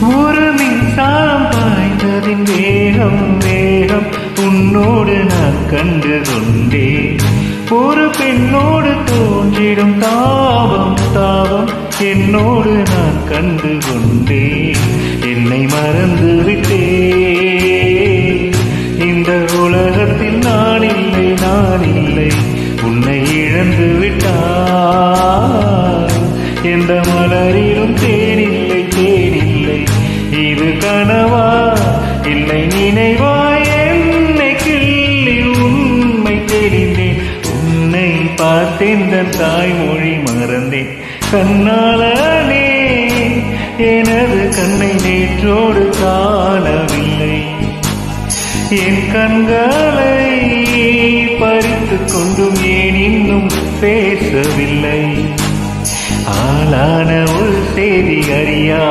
ஒரு மின்சாரம் பாய்ந்ததின் வேகம் வேகம் உன்னோடு நான் கண்டு கொண்டேன். ஒரு பெண்ணோடு தோன்றிடும் தாபம் தாபம் என்னோடு நான் கண்டு கொண்டேன். என்னை மறந்து விட்டேன். இந்த உலகத்தில் நான் இல்லை நான் இல்லை. உன்னை இழந்து விட்டான். எந்த மலரிலும் தேனில்லை தேனில்லை. இது கனவா இல்லை நினைவா? என்னை கிள்ளி உண்மை தெரிந்தேன். உன்னை பார்த்தேன் தன் தாய்மொழி மறந்தேன். கண்ணாளனே எனது கண்ணை நேற்றோடு காணவில்லை. என் கண்களை பறித்துக் கொண்டும் ஏன் இன்னும் பேசவில்லை? ஆளான ஒரு செய்தி அறியா